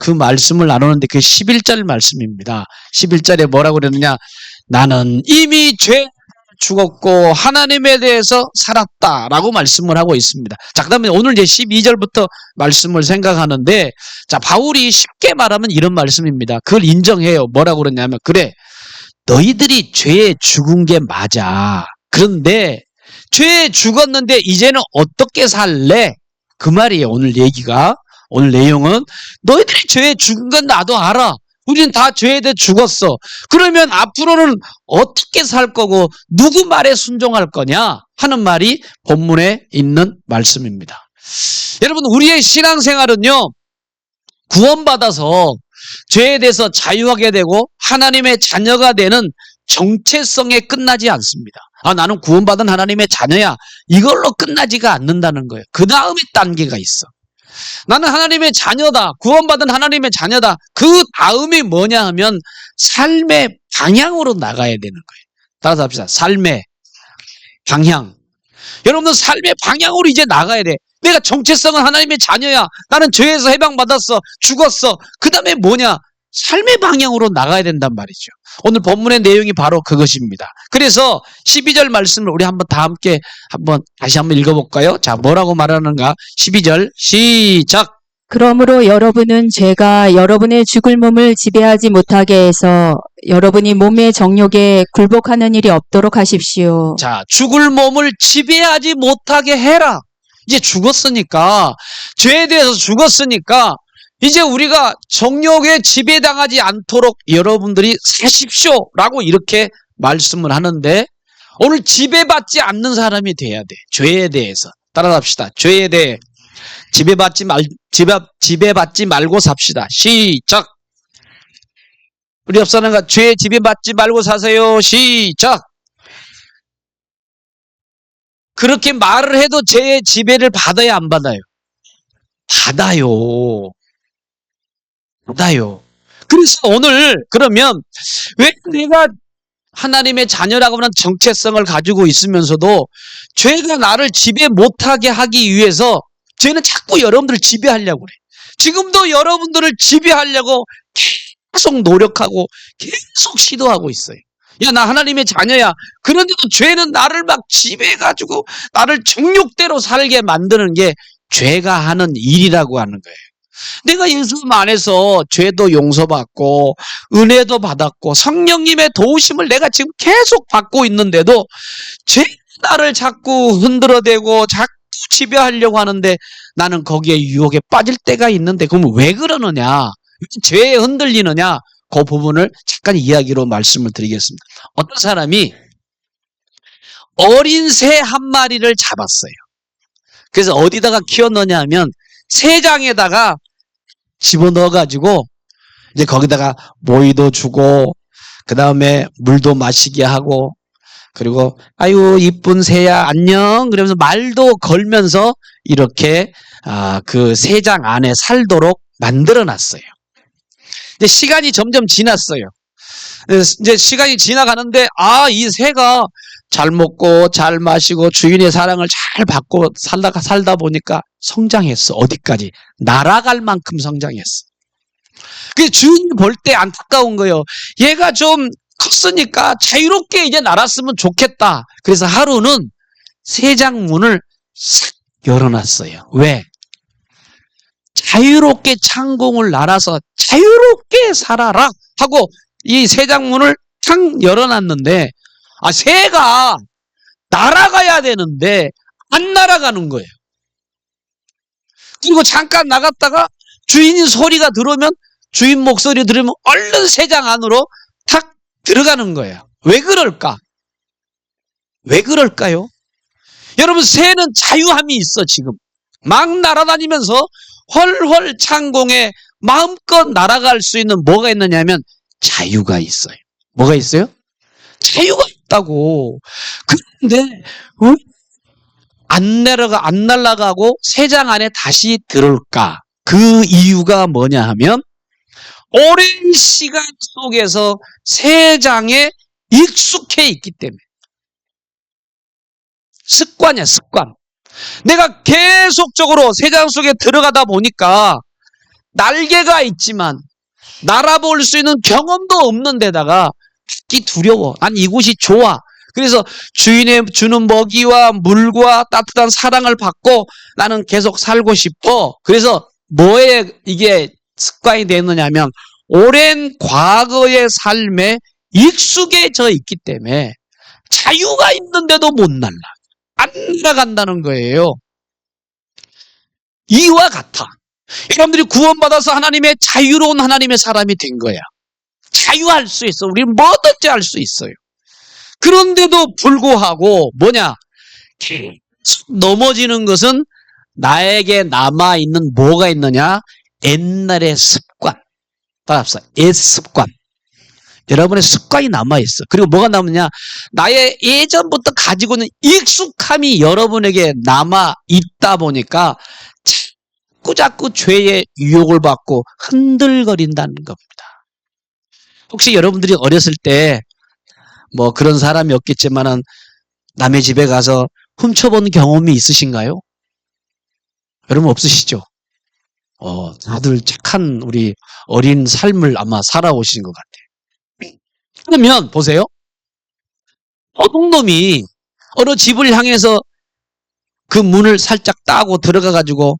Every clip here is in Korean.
그 말씀을 나누는데 그 11절 말씀입니다. 11절에 뭐라고 그러느냐? 나는 이미 죄 죽었고 하나님에 대해서 살았다라고 말씀을 하고 있습니다. 자, 그다음에 오늘 이제 12절부터 말씀을 생각하는데, 자, 바울이 쉽게 말하면 이런 말씀입니다. 그걸 인정해요. 뭐라고 그러냐면, 그래, 너희들이 죄에 죽은 게 맞아. 그런데 죄에 죽었는데 이제는 어떻게 살래? 그 말이에요. 오늘 얘기가. 오늘 내용은 너희들이 죄에 죽은 건 나도 알아. 우리는 다 죄에 대해 죽었어. 그러면 앞으로는 어떻게 살 거고 누구 말에 순종할 거냐 하는 말이 본문에 있는 말씀입니다. 여러분, 우리의 신앙생활은요, 구원받아서 죄에 대해서 자유하게 되고 하나님의 자녀가 되는 정체성에 끝나지 않습니다. 아, 나는 구원받은 하나님의 자녀야. 이걸로 끝나지가 않는다는 거예요. 그 다음에 단계가 있어. 나는 하나님의 자녀다. 구원받은 하나님의 자녀다. 그 다음이 뭐냐 하면 삶의 방향으로 나가야 되는 거예요. 따라서 합시다. 삶의 방향. 여러분들 삶의 방향으로 이제 나가야 돼. 내가 정체성은 하나님의 자녀야. 나는 죄에서 해방받았어. 죽었어. 그 다음에 뭐냐? 삶의 방향으로 나가야 된단 말이죠. 오늘 본문의 내용이 바로 그것입니다. 그래서 12절 말씀을 우리 한번 다 함께 다시 한번 읽어볼까요? 자, 뭐라고 말하는가? 12절 시작. 그러므로 여러분은 죄가 여러분의 죽을 몸을 지배하지 못하게 해서 여러분이 몸의 정욕에 굴복하는 일이 없도록 하십시오. 자, 죽을 몸을 지배하지 못하게 해라. 이제 죽었으니까, 죄에 대해서 죽었으니까 이제 우리가 정욕에 지배당하지 않도록 여러분들이 사십시오라고 이렇게 말씀을 하는데, 오늘 지배받지 않는 사람이 돼야 돼. 죄에 대해서. 따라합시다. 죄에 대해 지배받지 말고 삽시다. 시작. 우리 옆 사람과 죄에 지배받지 말고 사세요. 시작. 그렇게 말을 해도 죄의 지배를 받아야 안 받아요? 받아요. 받아요. 그래서 오늘 그러면 왜 내가 하나님의 자녀라고 하는 정체성을 가지고 있으면서도 죄가 나를 지배 못하게 하기 위해서 죄는 자꾸 여러분들을 지배하려고 그래. 지금도 여러분들을 지배하려고 계속 노력하고 계속 시도하고 있어요. 야, 나 하나님의 자녀야. 그런데도 죄는 나를 막 지배해가지고 나를 정욕대로 살게 만드는 게 죄가 하는 일이라고 하는 거예요. 내가 예수 안에서 죄도 용서받고 은혜도 받았고 성령님의 도우심을 내가 지금 계속 받고 있는데도 죄 나를 자꾸 흔들어대고 자꾸 지배하려고 하는데 나는 거기에 유혹에 빠질 때가 있는데, 그럼 왜 그러느냐? 죄에 흔들리느냐? 그 부분을 잠깐 이야기로 말씀을 드리겠습니다. 어떤 사람이 어린 새 한 마리를 잡았어요. 그래서 어디다가 키워넣냐 하면 새장에다가 집어넣어가지고 이제 거기다가 모이도 주고 그 다음에 물도 마시게 하고, 그리고 아유 이쁜 새야 안녕 그러면서 말도 걸면서 이렇게 그 새장 안에 살도록 만들어놨어요. 이제 시간이 점점 지났어요. 이제 시간이 지나가는데 이 새가 잘 먹고 잘 마시고 주인의 사랑을 잘 받고 살다 보니까 성장했어. 어디까지? 날아갈 만큼 성장했어. 그 주인이 볼 때 안타까운 거예요. 얘가 좀 컸으니까 자유롭게 이제 날았으면 좋겠다. 그래서 하루는 새장 문을 싹 열어놨어요. 왜? 자유롭게 창공을 날아서 자유롭게 살아라 하고 이 새장 문을 탁 열어놨는데, 새가 날아가야 되는데 안 날아가는 거예요. 그리고 잠깐 나갔다가 주인이 소리가 들어오면, 주인 목소리 들으면 얼른 새장 안으로 탁 들어가는 거예요. 왜 그럴까? 왜 그럴까요? 여러분, 새는 자유함이 있어. 지금 막 날아다니면서 훨훨 창공에 마음껏 날아갈 수 있는 뭐가 있느냐면 자유가 있어요. 뭐가 있어요? 자유가 있다고. 그런데 왜 안 날아가고 새장 안에 다시 들어올까? 그 이유가 뭐냐 하면 오랜 시간 속에서 새장에 익숙해 있기 때문에. 습관이야, 습관. 내가 계속적으로 새장 속에 들어가다 보니까 날개가 있지만 날아볼 수 있는 경험도 없는 데다가 죽기 두려워. 난 이곳이 좋아. 그래서 주인의 주는 먹이와 물과 따뜻한 사랑을 받고 나는 계속 살고 싶어. 그래서 뭐에 이게 습관이 되느냐면 오랜 과거의 삶에 익숙해져 있기 때문에 자유가 있는데도 못 날라. 안 날아간다는 거예요. 이와 같아. 여러분들이 구원받아서 하나님의 자유로운 하나님의 사람이 된 거야. 자유할 수 있어. 우리는 뭐든지 할 수 있어요. 그런데도 불구하고 뭐냐? 넘어지는 것은 나에게 남아있는 뭐가 있느냐? 옛날의 습관. 따라합시다. 옛 습관. 여러분의 습관이 남아있어. 그리고 뭐가 남느냐? 나의 예전부터 가지고 있는 익숙함이 여러분에게 남아있다 보니까 자꾸 죄의 유혹을 받고 흔들거린다는 겁니다. 혹시 여러분들이 어렸을 때 뭐 그런 사람이 없겠지만은 남의 집에 가서 훔쳐본 경험이 있으신가요? 여러분 없으시죠? 다들 착한 우리 어린 삶을 아마 살아오신 것 같아요. 그러면 보세요. 도둑놈이 어느 집을 향해서 그 문을 살짝 따고 들어가가지고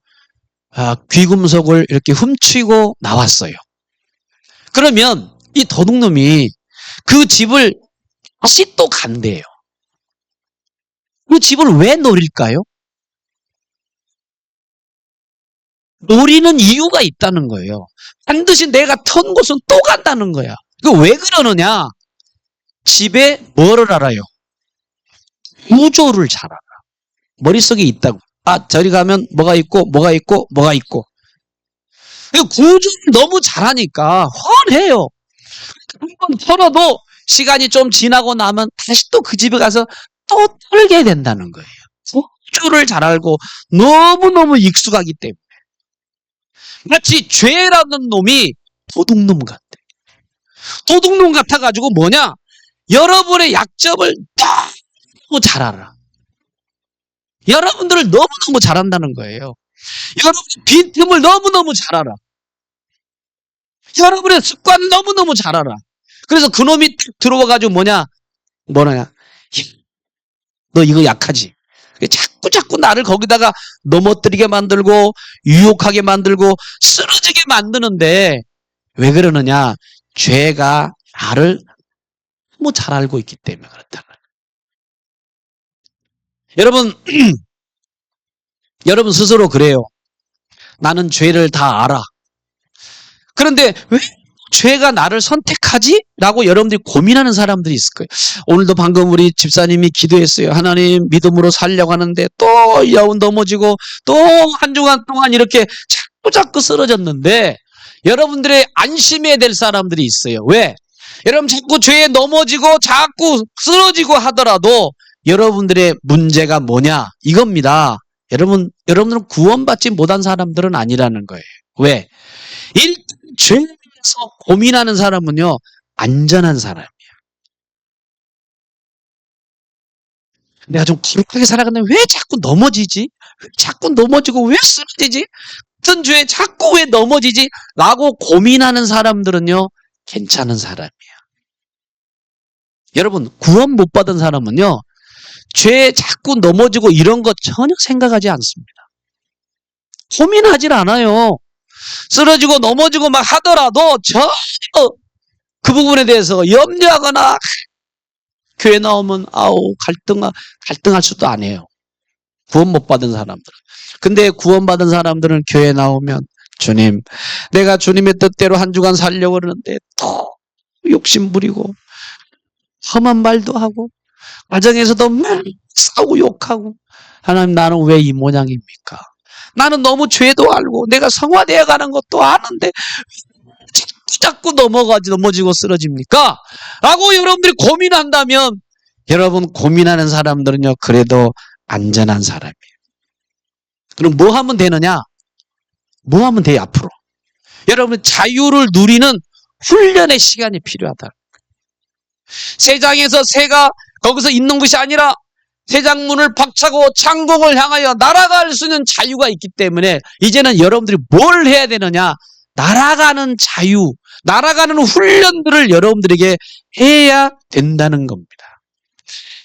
귀금속을 이렇게 훔치고 나왔어요. 그러면 이 도둑놈이 그 집을 다시 또 간대요. 그 집을 왜 노릴까요? 노리는 이유가 있다는 거예요. 반드시 내가 턴 곳은 또 간다는 거야. 그 왜 그러느냐? 집에 뭐를 알아요? 구조를 잘 알아. 머릿속에 있다고. 저리 가면 뭐가 있고 뭐가 있고 뭐가 있고. 구조를 너무 잘하니까 훤해요. 한번 털어도 시간이 좀 지나고 나면 다시 또 그 집에 가서 또 털게 된다는 거예요. 구조를 잘 알고 너무너무 익숙하기 때문에. 마치 죄라는 놈이 도둑놈 같아. 도둑놈 같아가지고 뭐냐? 여러분의 약점을 너무 잘 알아. 여러분들을 너무너무 잘한다는 거예요. 여러분의 빈틈을 너무너무 잘 알아. 여러분의 습관 너무너무 잘 알아. 그래서 그놈이 들어와가지고 뭐냐? 너 이거 약하지? 자꾸 나를 거기다가 넘어뜨리게 만들고 유혹하게 만들고 쓰러지게 만드는데 왜 그러느냐? 죄가 나를 너무 잘 알고 있기 때문에 그렇다는 거예요. 여러분, 여러분 스스로 그래요. 나는 죄를 다 알아. 그런데 왜 죄가 나를 선택하지? 라고 여러분들이 고민하는 사람들이 있을 거예요. 오늘도 방금 우리 집사님이 기도했어요. 하나님 믿음으로 살려고 하는데 또 여운 넘어지고 또 한 주간 동안 이렇게 자꾸 쓰러졌는데 여러분들의 안심해야 될 사람들이 있어요. 왜? 여러분 자꾸 죄에 넘어지고 자꾸 쓰러지고 하더라도 여러분들의 문제가 뭐냐? 이겁니다. 여러분들은 구원받지 못한 사람들은 아니라는 거예요. 왜? 일단 죄에서 고민하는 사람은요, 안전한 사람이에요. 내가 좀 거룩하게 살아가는데 왜 자꾸 넘어지지? 자꾸 넘어지고 왜 쓰러지지? 같은 죄에 자꾸 왜 넘어지지? 라고 고민하는 사람들은요, 괜찮은 사람이에요. 여러분, 구원 못 받은 사람은요, 죄에 자꾸 넘어지고 이런 거 전혀 생각하지 않습니다. 고민하질 않아요. 쓰러지고 넘어지고 막 하더라도 전혀 그 부분에 대해서 염려하거나 교회 나오면 갈등할 수도 안 해요. 구원 못 받은 사람들은. 근데 구원받은 사람들은 교회 나오면 주님, 내가 주님의 뜻대로 한 주간 살려고 그러는데 또 욕심 부리고 험한 말도 하고 가정에서도 막 싸우고 욕하고 하나님 나는 왜 이 모양입니까? 나는 너무 죄도 알고 내가 성화되어 가는 것도 아는데 자꾸 넘어지고 쓰러집니까? 라고 여러분들이 고민한다면 여러분 고민하는 사람들은요 그래도 안전한 사람이에요. 그럼 뭐 하면 되느냐? 뭐 하면 돼요 앞으로? 여러분 자유를 누리는 훈련의 시간이 필요하다. 세상에서 새가 거기서 있는 것이 아니라 세상문을 박차고 창공을 향하여 날아갈 수 있는 자유가 있기 때문에 이제는 여러분들이 뭘 해야 되느냐? 날아가는 자유, 날아가는 훈련들을 여러분들에게 해야 된다는 겁니다.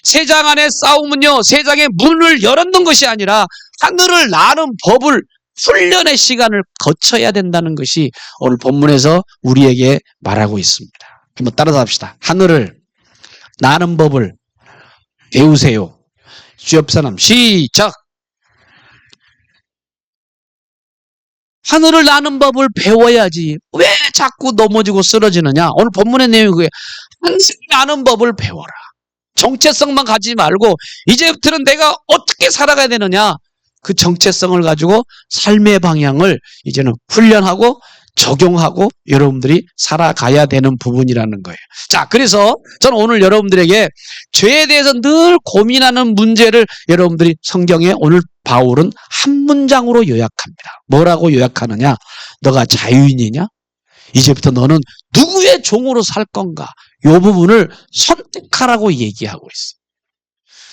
세상 안의 싸움은요, 세상의 문을 열었는 것이 아니라 하늘을 나는 법을 훈련의 시간을 거쳐야 된다는 것이 오늘 본문에서 우리에게 말하고 있습니다. 한번 따라서 합시다. 하늘을 나는 법을 배우세요. 주옆 사람 시작. 하늘을 나는 법을 배워야지. 왜 자꾸 넘어지고 쓰러지느냐? 오늘 본문의 내용이 그게 하늘을 나는 법을 배워라. 정체성만 가지지 말고 이제부터는 내가 어떻게 살아가야 되느냐? 그 정체성을 가지고 삶의 방향을 이제는 훈련하고 적용하고 여러분들이 살아가야 되는 부분이라는 거예요. 자, 그래서 저는 오늘 여러분들에게 죄에 대해서 늘 고민하는 문제를 여러분들이 성경에 오늘 바울은 한 문장으로 요약합니다. 뭐라고 요약하느냐? 너가 자유인이냐? 이제부터 너는 누구의 종으로 살 건가? 이 부분을 선택하라고 얘기하고 있어.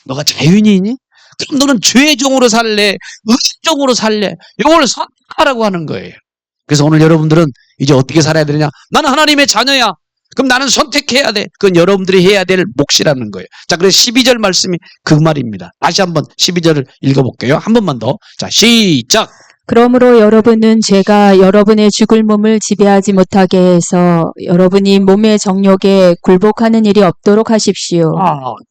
너가 자유인이니? 그럼 너는 죄의 종으로 살래? 의의 종으로 살래? 이걸 선택하라고 하는 거예요. 그래서 오늘 여러분들은 이제 어떻게 살아야 되느냐? 나는 하나님의 자녀야. 그럼 나는 선택해야 돼. 그건 여러분들이 해야 될 몫이라는 거예요. 자, 그래서 12절 말씀이 그 말입니다. 다시 한번 12절을 읽어볼게요. 한 번만 더. 자, 시작. 그러므로 여러분은 죄가 여러분의 죽을 몸을 지배하지 못하게 해서 여러분이 몸의 정욕에 굴복하는 일이 없도록 하십시오.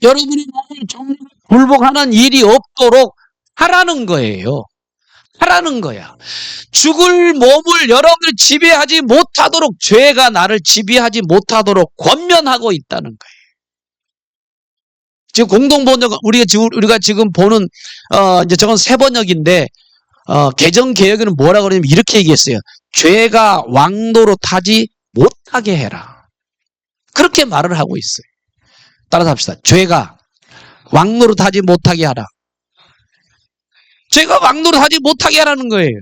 여러분이 몸을 정욕에 굴복하는 일이 없도록 하라는 거예요. 하라는 거야. 죽을 몸을 여러분을 지배하지 못하도록, 죄가 나를 지배하지 못하도록 권면하고 있다는 거예요. 지금 공동번역, 우리가 지금 보는, 이제 저건 새 번역인데, 개정 개혁에는 뭐라고 그러냐면 이렇게 얘기했어요. 죄가 왕노로 타지 못하게 해라. 그렇게 말을 하고 있어요. 따라서 합시다. 죄가 왕노로 타지 못하게 하라. 죄가 왕노로 하지 못하게 하라는 거예요.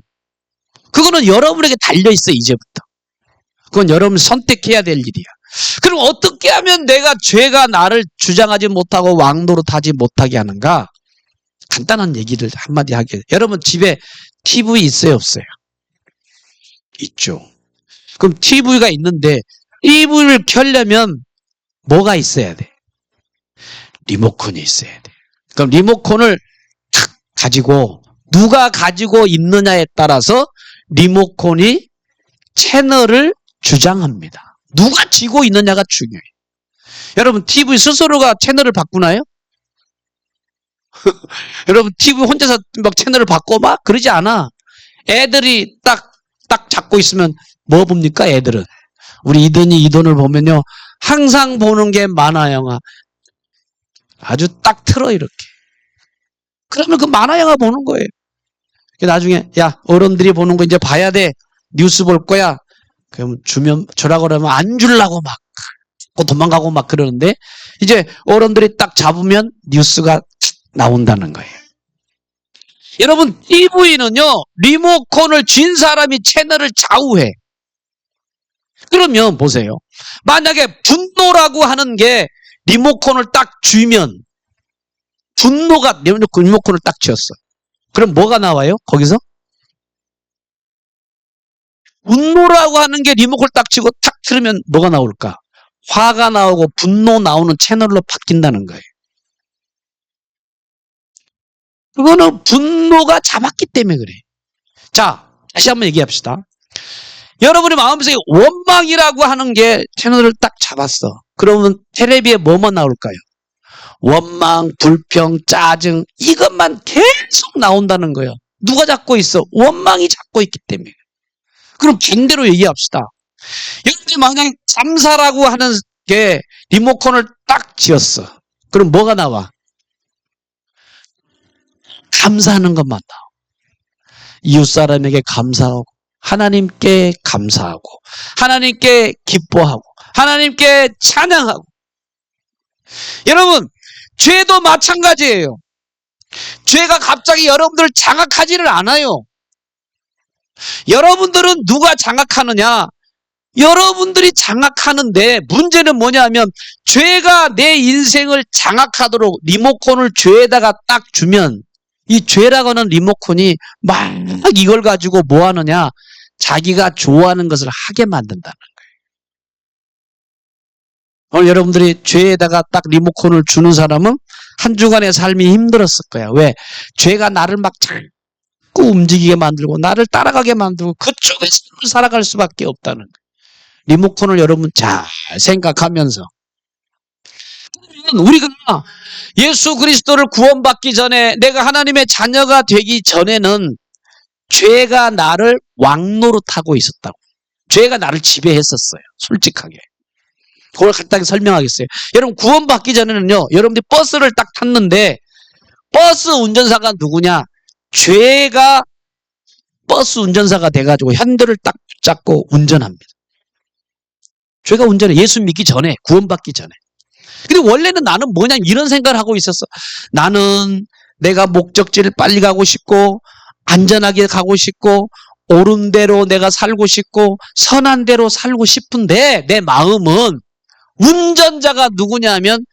그거는 여러분에게 달려있어요, 이제부터. 그건 여러분 선택해야 될 일이야. 그럼 어떻게 하면 내가 죄가 나를 주장하지 못하고 왕노로 타지 못하게 하는가? 간단한 얘기를 한마디 하게 돼요. 여러분 집에 TV 있어요, 없어요? 있죠. 그럼 TV가 있는데 TV를 켜려면 뭐가 있어야 돼? 리모컨이 있어야 돼. 그럼 리모컨을 탁 가지고 누가 가지고 있느냐에 따라서 리모컨이 채널을 주장합니다. 누가 쥐고 있느냐가 중요해요. 여러분 TV 스스로가 채널을 바꾸나요? 여러분 TV 혼자서 막 채널을 바꿔 막 그러지 않아. 애들이 딱 잡고 있으면 뭐 봅니까? 애들은 우리 이돈을 보면요 항상 보는 게 만화 영화. 아주 딱 틀어 이렇게. 그러면 그 만화 영화 보는 거예요. 나중에 야 어른들이 보는 거 이제 봐야 돼. 뉴스 볼 거야. 그럼 주라고 그러면 안 주려고 막 도망가고 막 그러는데 이제 어른들이 딱 잡으면 뉴스가 나온다는 거예요. 여러분 TV는요 리모컨을 쥔 사람이 채널을 좌우해. 그러면 보세요. 만약에 분노라고 하는 게 리모컨을 딱 쥐면 분노가 리모컨을 딱 쥐었어. 그럼 뭐가 나와요? 거기서? 분노라고 하는 게 리모컨을 딱 쥐고 탁 틀으면 뭐가 나올까? 화가 나오고 분노 나오는 채널로 바뀐다는 거예요. 그거는 분노가 잡았기 때문에 그래. 자, 다시 한번 얘기합시다. 여러분의 마음속에 원망이라고 하는 게 채널을 딱 잡았어. 그러면 텔레비에 뭐만 나올까요? 원망, 불평, 짜증 이것만 계속 나온다는 거예요. 누가 잡고 있어? 원망이 잡고 있기 때문에. 그럼 반대로 얘기합시다. 여러분이 만약에 감사라고 하는 게 리모컨을 딱 쥐었어. 그럼 뭐가 나와? 감사하는 것만 나와. 이웃 사람에게 감사하고 하나님께 감사하고 하나님께 기뻐하고 하나님께 찬양하고. 여러분 죄도 마찬가지예요. 죄가 갑자기 여러분들을 장악하지를 않아요. 여러분들은 누가 장악하느냐? 여러분들이 장악하는데 문제는 뭐냐면 죄가 내 인생을 장악하도록 리모컨을 죄에다가 딱 주면 이 죄라고 하는 리모컨이 막 이걸 가지고 뭐 하느냐? 자기가 좋아하는 것을 하게 만든다는 거예요. 오늘 여러분들이 죄에다가 딱 리모컨을 주는 사람은 한 주간의 삶이 힘들었을 거야. 왜? 죄가 나를 막 자꾸 움직이게 만들고 나를 따라가게 만들고 그쪽에 살아갈 수밖에 없다는 거예요. 리모컨을 여러분 잘 생각하면서 우리가 예수 그리스도를 구원받기 전에 내가 하나님의 자녀가 되기 전에는 죄가 나를 왕노릇하고 있었다고. 죄가 나를 지배했었어요. 솔직하게. 그걸 간단히 설명하겠어요. 여러분 구원받기 전에는요. 여러분들이 버스를 딱 탔는데 버스 운전사가 누구냐? 죄가 버스 운전사가 돼가지고 핸들을 딱 붙잡고 운전합니다. 죄가 운전해. 예수 믿기 전에, 구원받기 전에. 근데 원래는 나는 뭐냐 이런 생각을 하고 있었어. 나는 내가 목적지를 빨리 가고 싶고 안전하게 가고 싶고 옳은 대로 내가 살고 싶고 선한 대로 살고 싶은데 내 마음은 운전자가 누구냐면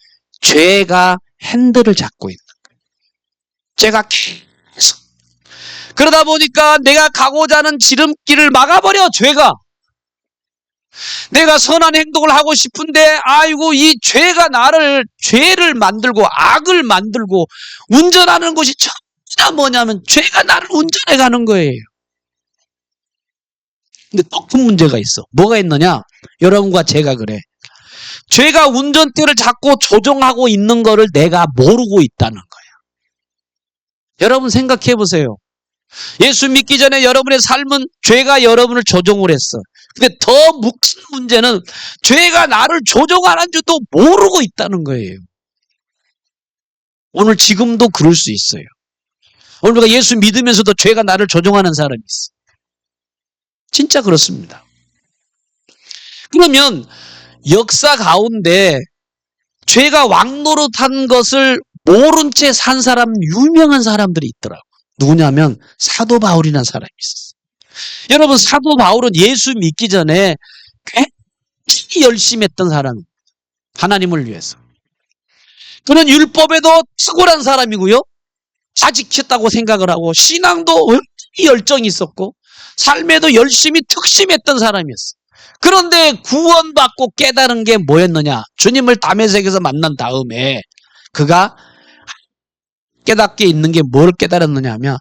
죄가 핸들을 잡고 있는 거예요. 죄가 계속. 그러다 보니까 내가 가고자 하는 지름길을 막아버려 죄가. 내가 선한 행동을 하고 싶은데 아이고 이 죄가 나를 죄를 만들고 악을 만들고 운전하는 것이 전부 뭐냐면 죄가 나를 운전해 가는 거예요. 근데 더 큰 문제가 있어. 뭐가 있느냐? 여러분과 제가 그래. 죄가 운전대를 잡고 조종하고 있는 거를 내가 모르고 있다는 거야. 여러분 생각해 보세요. 예수 믿기 전에 여러분의 삶은 죄가 여러분을 조종을 했어. 근데 더 큰 문제는 죄가 나를 조종하는 줄도 모르고 있다는 거예요. 오늘 지금도 그럴 수 있어요. 오늘 우리가 예수 믿으면서도 죄가 나를 조종하는 사람이 있어. 진짜 그렇습니다. 그러면 역사 가운데 죄가 왕노릇한 것을 모른 채 산 사람, 유명한 사람들이 있더라고요. 누구냐면 사도 바울이라는 사람이 있었어요. 여러분 사도 바울은 예수 믿기 전에 굉장히 열심히 했던 사람입니다. 하나님을 위해서. 그는 율법에도 탁월한 사람이고요. 다 지켰다고 생각을 하고 신앙도 굉장히 열정이 있었고 삶에도 열심히 특심했던 사람이었어요. 그런데 구원받고 깨달은 게 뭐였느냐? 주님을 다메섹에서 만난 다음에 그가 깨닫게 있는 게 뭘 깨달았느냐 하면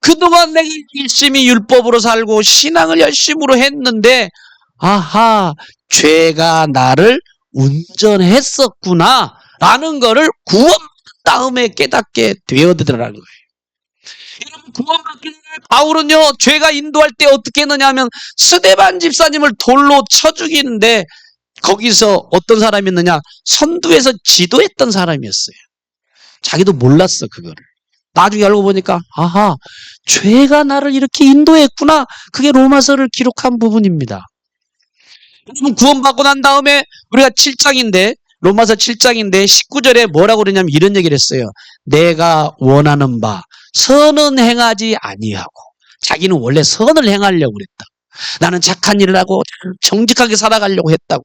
그동안 내가 열심히 율법으로 살고 신앙을 열심으로 했는데 아하 죄가 나를 운전했었구나 라는 거를 구원받은 다음에 깨닫게 되어들더라는 거예요. 여러분 구원받기 전에 바울은요 죄가 인도할 때 어떻게 했느냐 하면 스데반 집사님을 돌로 쳐 죽이는데 거기서 어떤 사람이었느냐 선두에서 지도했던 사람이었어요. 자기도 몰랐어 그거를. 나중에 알고 보니까 아하 죄가 나를 이렇게 인도했구나. 그게 로마서를 기록한 부분입니다. 여러분 구원받고 난 다음에 우리가 7장인데 로마서 7장인데 19절에 뭐라고 그러냐면 이런 얘기를 했어요. 내가 원하는 바 선은 행하지 아니하고 자기는 원래 선을 행하려고 그랬다. 나는 착한 일을 하고 정직하게 살아가려고 했다고.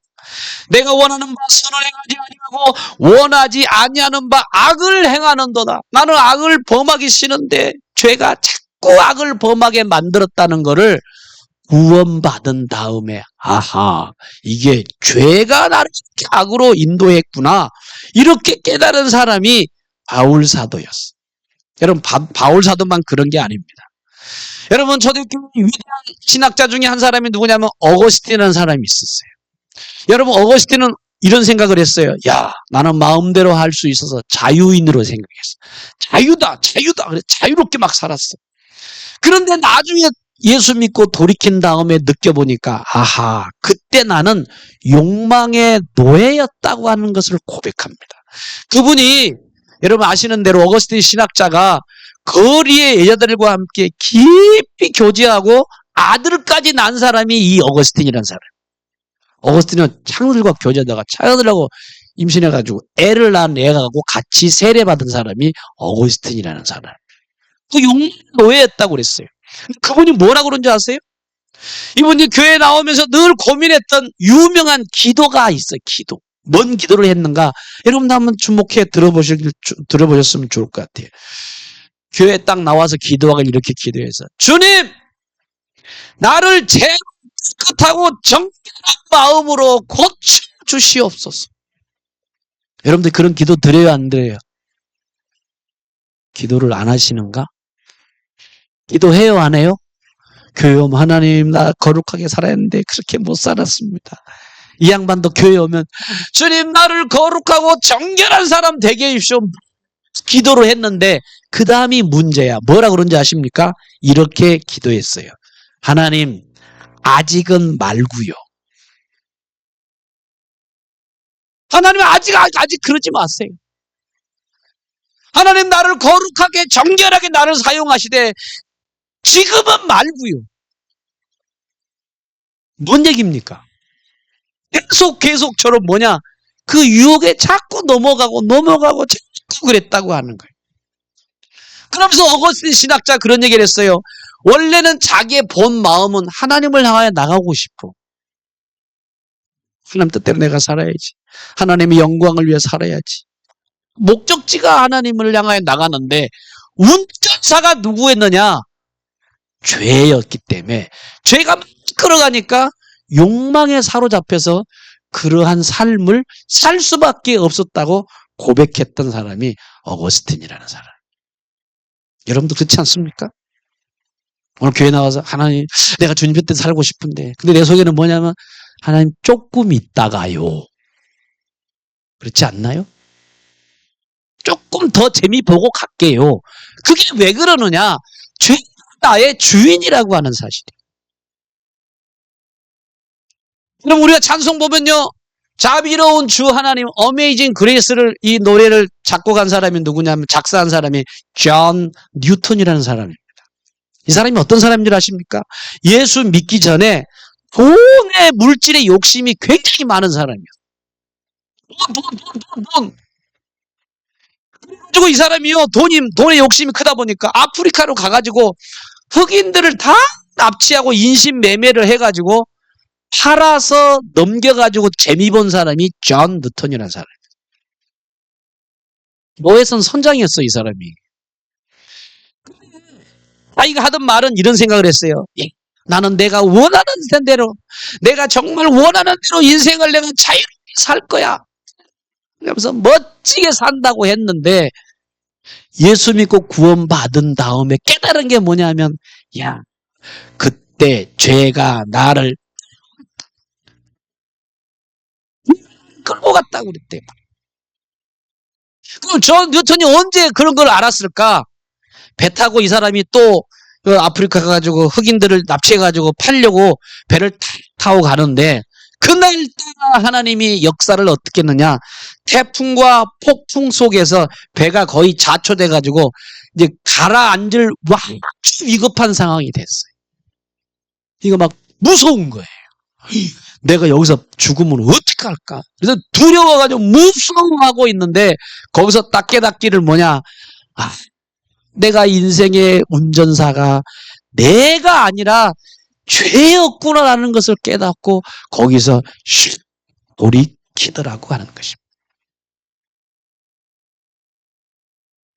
내가 원하는 바 선을 행하지 아니하고 원하지 아니하는 바 악을 행하는도다. 나는 악을 범하기 싫은데 죄가 자꾸 악을 범하게 만들었다는 것을 구원받은 다음에 아하 이게 죄가 나를 악으로 인도했구나 이렇게 깨달은 사람이 바울 사도였어. 여러분 바울 사도만 그런 게 아닙니다. 여러분 초대교회 위대한 신학자 중에 한 사람이 누구냐면 어거스틴이라는 사람이 있었어요. 여러분 어거스틴은 이런 생각을 했어요. 야 나는 마음대로 할 수 있어서 자유인으로 생각했어. 자유다. 그래 자유롭게 막 살았어. 그런데 나중에 예수 믿고 돌이킨 다음에 느껴보니까 아하 그때 나는 욕망의 노예였다고 하는 것을 고백합니다. 그분이 여러분 아시는 대로 어거스틴 신학자가 거리의 여자들과 함께 깊이 교제하고 아들까지 낳은 사람이 이 어거스틴이라는 사람. 어거스틴은 창들과 교제하다가 차여들하고 임신해가지고 애를 낳은 애하고 같이 세례받은 사람이 어거스틴이라는 사람. 그 욕망의 노예였다고 그랬어요. 그분이 뭐라고 그런지 아세요? 이분이 교회 나오면서 늘 고민했던 유명한 기도가 있어요. 기도. 뭔 기도를 했는가? 여러분도 한번 주목해 들어보셨으면 좋을 것 같아요. 교회 딱 나와서 기도하길 이렇게 기도해서 주님! 나를 죄로 깨끗하고 정결한 마음으로 고쳐주시옵소서. 여러분들 그런 기도 드려요, 안 드려요? 기도를 안 하시는가? 기도해요, 안 해요? 교회 오면 하나님 나 거룩하게 살아야 하는데 그렇게 못 살았습니다. 이 양반도 교회 오면 주님 나를 거룩하고 정결한 사람 되게 해주십시오. 기도를 했는데 그 다음이 문제야. 뭐라 그런지 아십니까? 이렇게 기도했어요. 하나님 아직은 말고요. 하나님 아직 그러지 마세요. 하나님 나를 거룩하게 정결하게 나를 사용하시되 지금은 말고요. 뭔 얘기입니까? 계속처럼 뭐냐? 그 유혹에 자꾸 넘어가고 자꾸 그랬다고 하는 거예요. 그러면서 어거스틴 신학자 그런 얘기를 했어요. 원래는 자기의 본 마음은 하나님을 향하여 나가고 싶어. 하나님 뜻대로 내가 살아야지. 하나님의 영광을 위해 살아야지. 목적지가 하나님을 향하여 나가는데 운전사가 누구였느냐? 죄였기 때문에 죄가 끌어가니까 욕망에 사로잡혀서 그러한 삶을 살 수밖에 없었다고 고백했던 사람이 어거스틴이라는 사람. 여러분도 그렇지 않습니까? 오늘 교회 나와서 하나님 내가 주님 곁에 살고 싶은데 근데 내 속에는 뭐냐면 하나님 조금 있다가요. 그렇지 않나요? 조금 더 재미 보고 갈게요. 그게 왜 그러느냐? 죄가 나의 주인이라고 하는 사실이에요. 그럼 우리가 찬송 보면요. 자비로운 주 하나님 어메이징 그레이스를 이 노래를 작곡한 사람이 누구냐면 작사한 사람이 존 뉴턴이라는 사람입니다. 이 사람이 어떤 사람인 줄 아십니까? 예수 믿기 전에 돈의 물질의 욕심이 굉장히 많은 사람이에요. 돈. 그리고 이 사람이요 돈의 욕심이 크다 보니까 아프리카로 가가지고 흑인들을 다 납치하고 인신매매를 해가지고 팔아서 넘겨가지고 재미 본 사람이 존 뉴턴이라는 사람이에요. 노예선 선장이었어 이 사람이. 자기가 하던 말은 이런 생각을 했어요. 나는 내가 원하는 대로 내가 정말 원하는 대로 인생을 내가 자유롭게 살 거야. 그러면서 멋지게 산다고 했는데 예수 믿고 구원받은 다음에 깨달은 게 뭐냐면 야 그때 죄가 나를 끌고 갔다고 그랬대. 그럼 존 뉴턴이 언제 그런 걸 알았을까? 배 타고 이 사람이 또 아프리카 가가지고 흑인들을 납치해가지고 팔려고 배를 타고 가는데 그날따라 하나님이 역사를 어떻게 했느냐? 태풍과 폭풍 속에서 배가 거의 자초돼가지고 이제 가라앉을 아주 위급한 상황이 됐어요. 이거 막 무서운 거예요. 내가 여기서 죽으면 어떻게 할까? 그래서 두려워가지고 무서워하고 있는데 거기서 딱 깨닫기를 뭐냐? 내가 인생의 운전사가 내가 아니라 죄였구나라는 것을 깨닫고 거기서 돌이키더라고 하는 것입니다.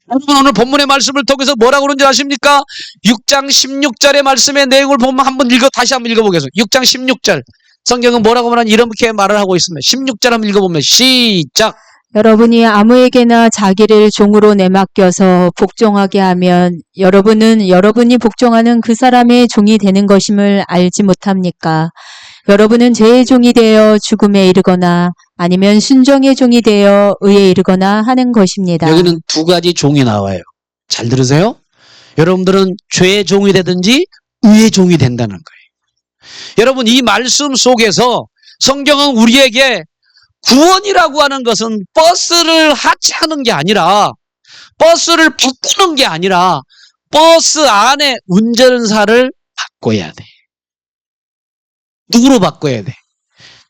여러분 오늘 본문의 말씀을 통해서 뭐라고 그런지 아십니까? 6장 16절의 말씀의 내용을 보면 다시 한번 읽어보겠습니다. 6장 16절 성경은 뭐라고 말하는 이렇게 말을 하고 있습니다. 16절 한번 읽어보면 시작. 여러분이 아무에게나 자기를 종으로 내맡겨서 복종하게 하면 여러분은 여러분이 복종하는 그 사람의 종이 되는 것임을 알지 못합니까? 여러분은 죄의 종이 되어 죽음에 이르거나 아니면 순종의 종이 되어 의에 이르거나 하는 것입니다. 여기는 두 가지 종이 나와요. 잘 들으세요? 여러분들은 죄의 종이 되든지 의의 종이 된다는 거예요. 여러분 이 말씀 속에서 성경은 우리에게 구원이라고 하는 것은 버스를 하차하는 게 아니라 버스를 바꾸는 게 아니라 버스 안에 운전사를 바꿔야 돼. 누구로 바꿔야 돼?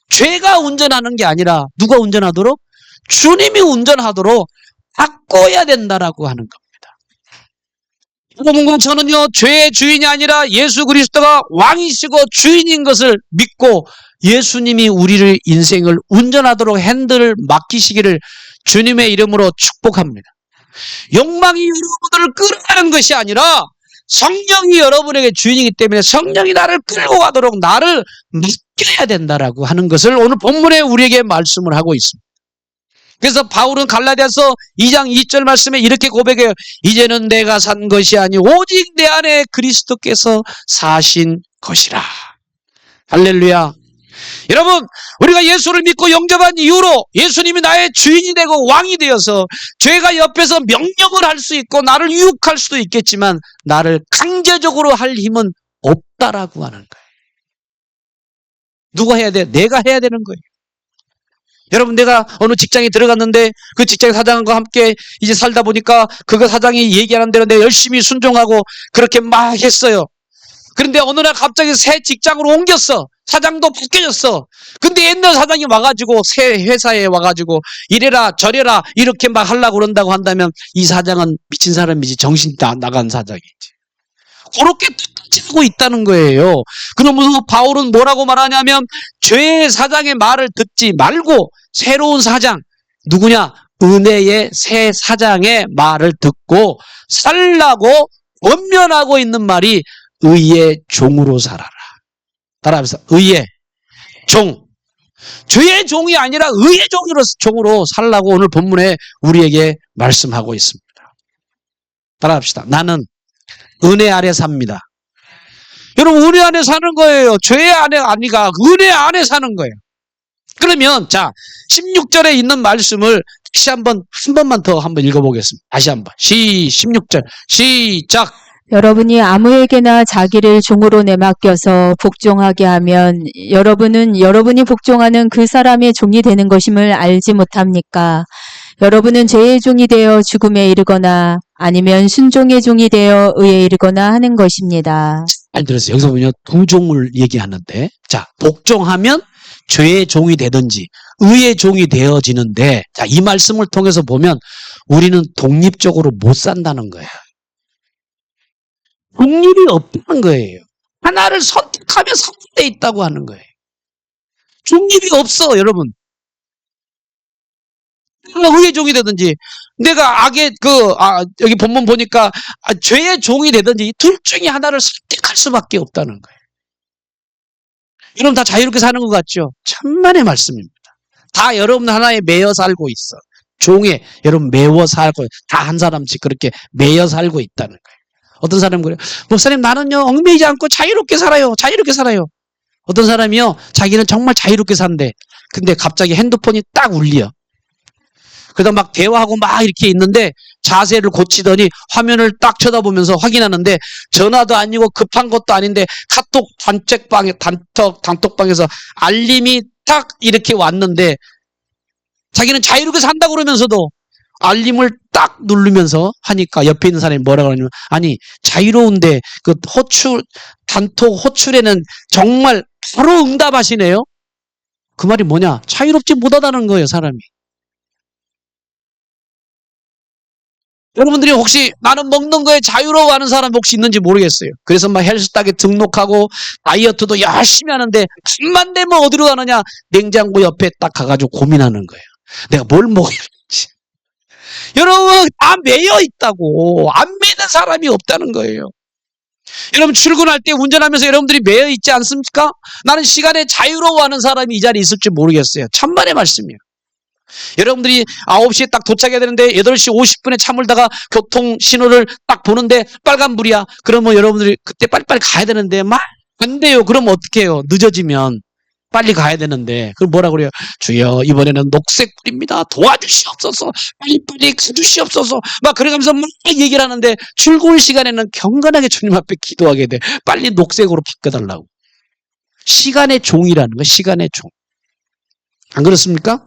죄가 운전하는 게 아니라 누가 운전하도록? 주님이 운전하도록 바꿔야 된다라고 하는 겁니다. 여러분 저는요 죄의 주인이 아니라 예수 그리스도가 왕이시고 주인인 것을 믿고 예수님이 우리를 인생을 운전하도록 핸들을 맡기시기를 주님의 이름으로 축복합니다. 욕망이 여러분들을 끌어가는 것이 아니라 성령이 여러분에게 주인이기 때문에 성령이 나를 끌고 가도록 나를 맡겨야 된다라고 하는 것을 오늘 본문에 우리에게 말씀을 하고 있습니다. 그래서 바울은 갈라디아서 2장 2절 말씀에 이렇게 고백해요. 이제는 내가 산 것이 아니 오직 내 안에 그리스도께서 사신 것이라. 할렐루야. 여러분, 우리가 예수를 믿고 영접한 이후로 예수님이 나의 주인이 되고 왕이 되어서 죄가 옆에서 명령을 할 수 있고 나를 유혹할 수도 있겠지만 나를 강제적으로 할 힘은 없다라고 하는 거예요. 누가 해야 돼? 내가 해야 되는 거예요. 여러분, 내가 어느 직장에 들어갔는데 그 직장 사장과 함께 이제 살다 보니까 그 사장이 얘기하는 대로 내가 열심히 순종하고 그렇게 막 했어요. 그런데 어느 날 갑자기 새 직장으로 옮겼어. 사장도 바뀌어졌어. 근데 옛날 사장이 와가지고 새 회사에 와가지고 이래라 저래라 이렇게 막 하려고 그런다고 한다면 이 사장은 미친 사람이지, 정신 나간 사장이지. 그렇게 똑같이 하고 있다는 거예요. 그러면서 바울은 뭐라고 말하냐면 죄의 사장의 말을 듣지 말고 새로운 사장, 누구냐? 은혜의 새 사장의 말을 듣고 살라고 권면하고 있는 말이 의의 종으로 살아라. 따라하면서 의의 종. 죄의 종이 아니라 의의 종으로 살라고 오늘 본문에 우리에게 말씀하고 있습니다. 따라합시다. 나는 은혜 아래 삽니다. 여러분, 은혜 안에 사는 거예요. 죄 안에 아니가 은혜 안에 사는 거예요. 그러면 자 16절에 있는 말씀을 다시 한 번만 더 읽어보겠습니다. 다시 한번 16절 시작. 여러분이 아무에게나 자기를 종으로 내맡겨서 복종하게 하면 여러분은 여러분이 복종하는 그 사람의 종이 되는 것임을 알지 못합니까? 여러분은 죄의 종이 되어 죽음에 이르거나 아니면 순종의 종이 되어 의에 이르거나 하는 것입니다. 잘 들었어요. 여기서 보면 두 종을 얘기하는데, 자, 복종하면 죄의 종이 되든지 의의 종이 되어지는데, 자, 이 말씀을 통해서 보면 우리는 독립적으로 못 산다는 거예요. 독립이 없다는 거예요. 하나를 선택하며 선택돼 있다고 하는 거예요. 중립이 없어, 여러분. 내가 의의 종이 되든지, 내가 여기 본문 보니까 죄의 종이 되든지, 이 둘 중에 하나를 선택할 수밖에 없다는 거예요. 여러분 다 자유롭게 사는 것 같죠? 천만의 말씀입니다. 다 여러분 하나에 매여 살고 있어. 종에 여러분 매워 살고, 다 한 사람씩 그렇게 매여 살고 있다는 거예요. 어떤 사람은 그래요. 목사님, 나는요, 얽매이지 않고 자유롭게 살아요. 자유롭게 살아요. 어떤 사람이요, 자기는 정말 자유롭게 산대. 근데 갑자기 핸드폰이 딱 울려. 그러다 막 대화하고 막 이렇게 있는데 자세를 고치더니 화면을 딱 쳐다보면서 확인하는데 전화도 아니고 급한 것도 아닌데 카톡 단톡방에서 알림이 딱 이렇게 왔는데 자기는 자유롭게 산다 그러면서도 알림을 딱 누르면서 하니까 옆에 있는 사람이 뭐라고 하냐면, 아니 자유로운데 그 단톡 호출에는 정말 바로 응답하시네요. 그 말이 뭐냐? 자유롭지 못하다는 거예요, 사람이. 여러분들이 혹시 나는 먹는 거에 자유로워하는 사람 혹시 있는지 모르겠어요. 그래서 막 헬스탁에 등록하고 다이어트도 열심히 하는데 밤만 되면 어디로 가느냐? 냉장고 옆에 딱 가가지고 고민하는 거예요. 내가 뭘 먹어야 할지. 여러분 다 매여 있다고. 안 매는 사람이 없다는 거예요. 여러분 출근할 때 운전하면서 여러분들이 매여 있지 않습니까? 나는 시간에 자유로워하는 사람이 이 자리에 있을지 모르겠어요. 천만의 말씀이에요. 여러분들이 9시에 딱 도착해야 되는데 8시 50분에 차 몰다가 교통 신호를 딱 보는데 빨간불이야. 그러면 여러분들이 그때 빨리빨리 가야 되는데 막 안 돼요. 그러면 어떻게 해요? 늦어지면 빨리 가야 되는데 그럼 뭐라 그래요? 주여, 이번에는 녹색불입니다. 도와주시옵소서. 빨리빨리 가주시옵소서. 막 그러면서 막 얘기를 하는데 출근 시간에는 경건하게 주님 앞에 기도하게 돼. 빨리 녹색으로 바꿔달라고. 시간의 종이라는 거예요. 시간의 종. 안 그렇습니까?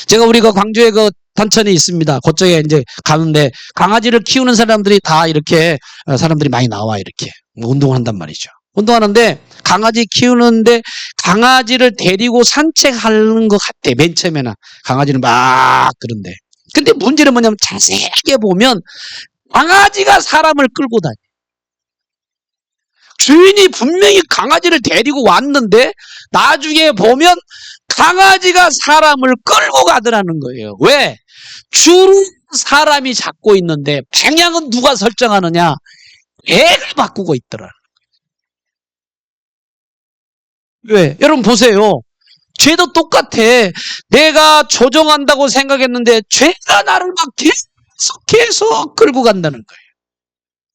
제가 우리가 광주에 그 단천이 있습니다. 그쪽에 이제 가는데 강아지를 키우는 사람들이 다 이렇게 사람들이 많이 나와 이렇게 운동을 한단 말이죠. 운동하는데 강아지 키우는데 강아지를 데리고 산책하는 것 같아. 맨 처음에는 강아지는 막 그런데. 근데 문제는 뭐냐면 자세하게 보면 강아지가 사람을 끌고 다녀. 주인이 분명히 강아지를 데리고 왔는데 나중에 보면 강아지가 사람을 끌고 가더라는 거예요. 왜? 줄은 사람이 잡고 있는데 방향은 누가 설정하느냐? 애가 바꾸고 있더라. 왜? 여러분 보세요. 죄도 똑같아. 내가 조정한다고 생각했는데 죄가 나를 막 계속 끌고 간다는 거예요.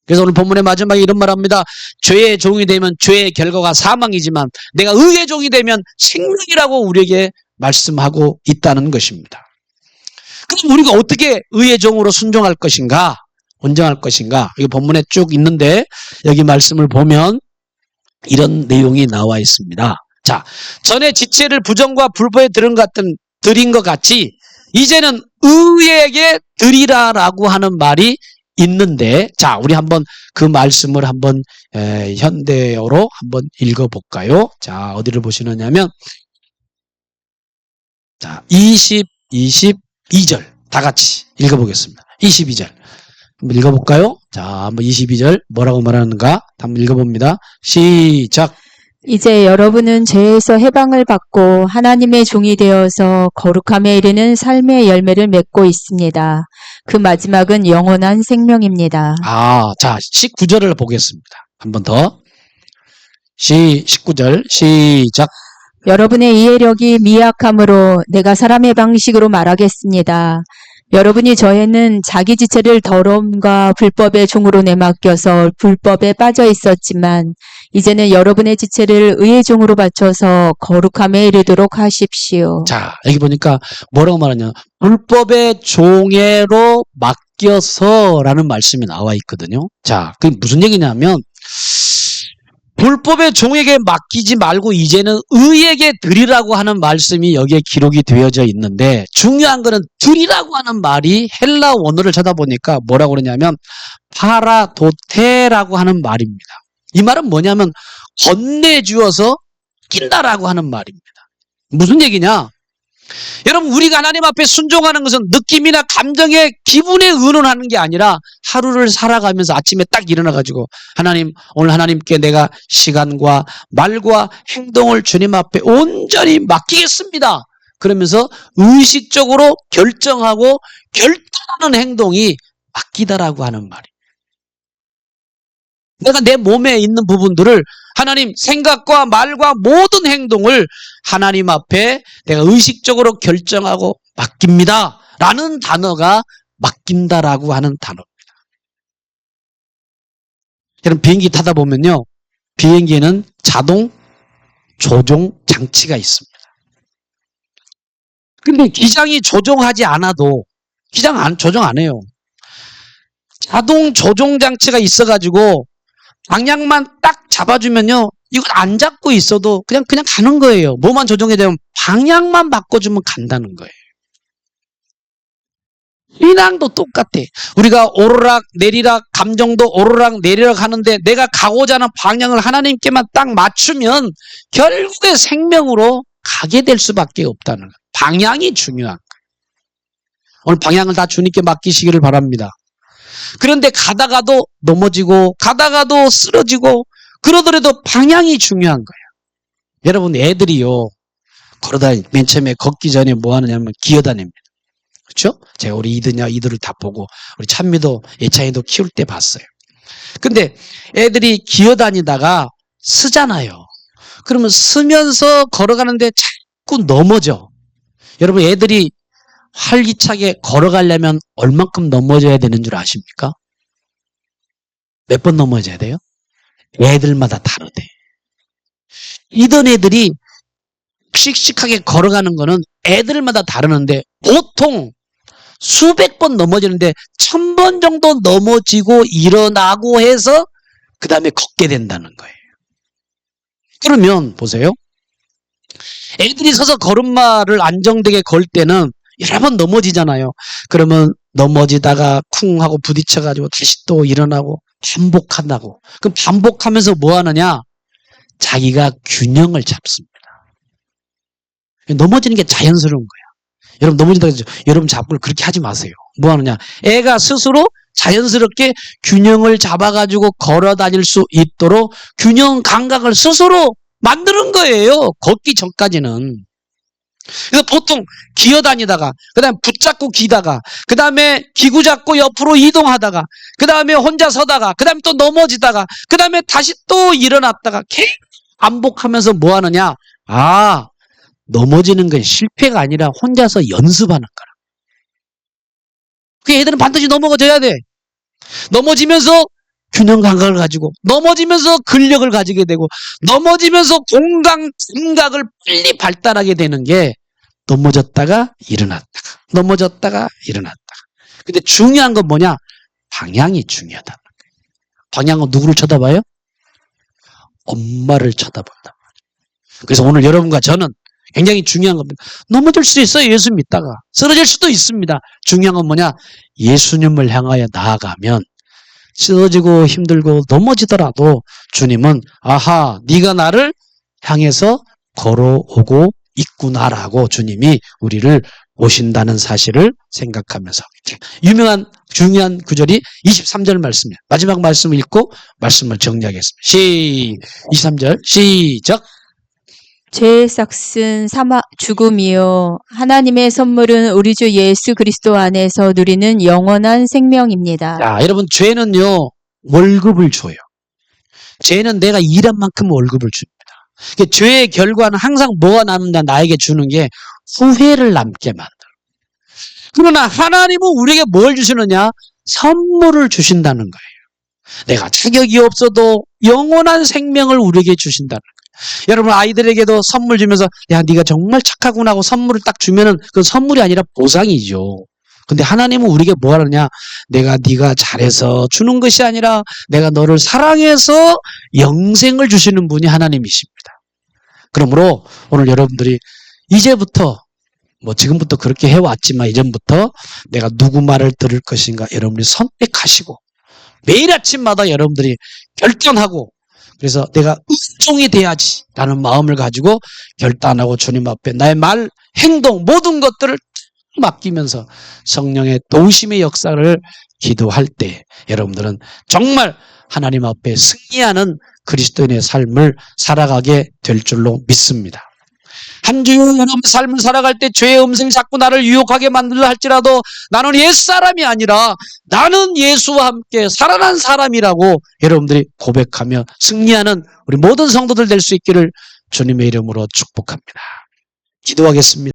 그래서 오늘 본문의 마지막에 이런 말합니다. 죄의 종이 되면 죄의 결과가 사망이지만 내가 의의 종이 되면 생명이라고 우리에게 말씀하고 있다는 것입니다. 그럼 우리가 어떻게 의의 종으로 순종할 것인가? 온정할 것인가? 이 본문에 쭉 있는데 여기 말씀을 보면 이런 내용이 나와 있습니다. 자, 전에 지체를 부정과 불법에 드린 것 같이 이제는 의에게 드리라라고 하는 말이 있는데, 자, 우리 한번 그 말씀을 한번 현대어로 한번 읽어볼까요? 자, 어디를 보시느냐면, 자, 22절 다 같이 읽어보겠습니다. 22절 한번 읽어볼까요? 자, 한번 22절 뭐라고 말하는가 한번 읽어봅니다. 시작. 이제 여러분은 죄에서 해방을 받고 하나님의 종이 되어서 거룩함에 이르는 삶의 열매를 맺고 있습니다. 그 마지막은 영원한 생명입니다. 자, 19절을 보겠습니다. 한 번 더. 19절 시작. 여러분의 이해력이 미약함으로 내가 사람의 방식으로 말하겠습니다. 여러분이 저에는 자기 지체를 더러움과 불법의 종으로 내맡겨서 불법에 빠져 있었지만 이제는 여러분의 지체를 의의 종으로 바쳐서 거룩함에 이르도록 하십시오. 자, 여기 보니까 뭐라고 말하냐. 불법의 종애로 맡겨서라는 말씀이 나와 있거든요. 자, 그게 무슨 얘기냐면 불법의 종에게 맡기지 말고 이제는 의에게 드리라고 하는 말씀이 여기에 기록이 되어져 있는데 중요한 거는 드리라고 하는 말이 헬라 원어를 찾아보니까 뭐라고 그러냐면 파라도테라고 하는 말입니다. 이 말은 뭐냐면 건네주어서 낀다라고 하는 말입니다. 무슨 얘기냐? 여러분 우리가 하나님 앞에 순종하는 것은 느낌이나 감정의 기분에 의논하는 게 아니라 하루를 살아가면서 아침에 딱 일어나가지고 하나님 오늘 하나님께 내가 시간과 말과 행동을 주님 앞에 온전히 맡기겠습니다. 그러면서 의식적으로 결정하고 결단하는 행동이 맡기다라고 하는 말이에요. 내가 내 몸에 있는 부분들을 하나님 생각과 말과 모든 행동을 하나님 앞에 내가 의식적으로 결정하고 맡깁니다. 라는 단어가 맡긴다라고 하는 단어입니다. 여러분 비행기 타다 보면요. 비행기에는 자동 조종 장치가 있습니다. 근데 기장이 조종하지 않아도 기장 조종 안 해요. 자동 조종 장치가 있어가지고 방향만 딱 잡아주면요. 이걸 안 잡고 있어도 그냥 가는 거예요. 뭐만 조정해야 되면 방향만 바꿔주면 간다는 거예요. 신앙도 똑같아. 우리가 오르락 내리락 감정도 오르락 내리락 하는데 내가 가고자 하는 방향을 하나님께만 딱 맞추면 결국에 생명으로 가게 될 수밖에 없다는 거예요. 방향이 중요한 거예요. 오늘 방향을 다 주님께 맡기시기를 바랍니다. 그런데 가다가도 넘어지고 가다가도 쓰러지고 그러더라도 방향이 중요한 거예요. 여러분 애들이요. 맨 처음에 걷기 전에 뭐 하느냐면 기어다닙니다. 그렇죠? 제가 우리 이들을 다 보고 우리 찬미도 예찬이도 키울 때 봤어요. 근데 애들이 기어다니다가 쓰잖아요. 그러면 쓰면서 걸어가는데 자꾸 넘어져. 여러분 애들이 활기차게 걸어가려면 얼만큼 넘어져야 되는 줄 아십니까? 몇 번 넘어져야 돼요? 애들마다 다르대. 이런 애들이 씩씩하게 걸어가는 거는 애들마다 다르는데 보통 수백 번 넘어지는데 1000번 정도 넘어지고 일어나고 해서 그 다음에 걷게 된다는 거예요. 그러면 보세요. 애들이 서서 걸음마를 안정되게 걸 때는 여러 번 넘어지잖아요. 그러면 넘어지다가 쿵 하고 부딪혀가지고 다시 또 일어나고 반복한다고. 그럼 반복하면서 뭐 하느냐? 자기가 균형을 잡습니다. 넘어지는 게 자연스러운 거야. 여러분 넘어진다고 해서 여러분 자꾸 그렇게 하지 마세요. 뭐 하느냐? 애가 스스로 자연스럽게 균형을 잡아가지고 걸어 다닐 수 있도록 균형 감각을 스스로 만드는 거예요. 걷기 전까지는. 그래서 보통 기어다니다가, 그 다음에 붙잡고 기다가, 그 다음에 기구 잡고 옆으로 이동하다가, 그 다음에 혼자 서다가, 그 다음에 또 넘어지다가, 그 다음에 다시 또 일어났다가 계속 반복하면서 뭐 하느냐? 아, 넘어지는 건 실패가 아니라 혼자서 연습하는 거라. 그 애들은 반드시 넘어져야 돼. 넘어지면서 균형 감각을 가지고, 넘어지면서 근력을 가지게 되고, 넘어지면서 감각을 빨리 발달하게 되는 게 넘어졌다가 일어났다가, 넘어졌다가 일어났다가. 근데 중요한 건 뭐냐? 방향이 중요하다. 방향은 누구를 쳐다봐요? 엄마를 쳐다본다. 그래서 오늘 여러분과 저는 굉장히 중요한 겁니다. 넘어질 수 있어요. 예수 믿다가. 쓰러질 수도 있습니다. 중요한 건 뭐냐? 예수님을 향하여 나아가면 쓰러지고 힘들고 넘어지더라도 주님은 아하, 네가 나를 향해서 걸어오고 있구나라고 주님이 우리를 오신다는 사실을 생각하면서 유명한 중요한 구절이 23절 말씀이에요. 마지막 말씀을 읽고 말씀을 정리하겠습니다. 23절 시작. 죄의 싹슨 죽음이요 하나님의 선물은 우리 주 예수 그리스도 안에서 누리는 영원한 생명입니다. 자, 여러분 죄는요 월급을 줘요. 죄는 내가 일한 만큼 월급을 줍니다. 죄의 결과는 항상 뭐가 남는다? 나에게 주는 게 후회를 남게 만들어. 그러나 하나님은 우리에게 뭘 주시느냐? 선물을 주신다는 거예요. 내가 자격이 없어도 영원한 생명을 우리에게 주신다는 거예요. 여러분 아이들에게도 선물 주면서 야 네가 정말 착하구나 하고 선물을 딱 주면은 그건 선물이 아니라 보상이죠. 근데 하나님은 우리에게 뭐 하느냐? 네가 잘해서 주는 것이 아니라 내가 너를 사랑해서 영생을 주시는 분이 하나님이십니다. 그러므로 오늘 여러분들이 이제부터 뭐 지금부터 그렇게 해왔지만 이전부터 내가 누구 말을 들을 것인가 여러분들이 선택하시고 매일 아침마다 여러분들이 결단하고 그래서 내가 의종이 돼야지 라는 마음을 가지고 결단하고 주님 앞에 나의 말, 행동 모든 것들을 맡기면서 성령의 도우심의 역사를 기도할 때 여러분들은 정말 하나님 앞에 승리하는 그리스도인의 삶을 살아가게 될 줄로 믿습니다. 한 주 여러분 삶을 살아갈 때 죄의 음성이 자꾸 나를 유혹하게 만들려 할지라도 나는 옛사람이 아니라 나는 예수와 함께 살아난 사람이라고 여러분들이 고백하며 승리하는 우리 모든 성도들 될 수 있기를 주님의 이름으로 축복합니다. 기도하겠습니다.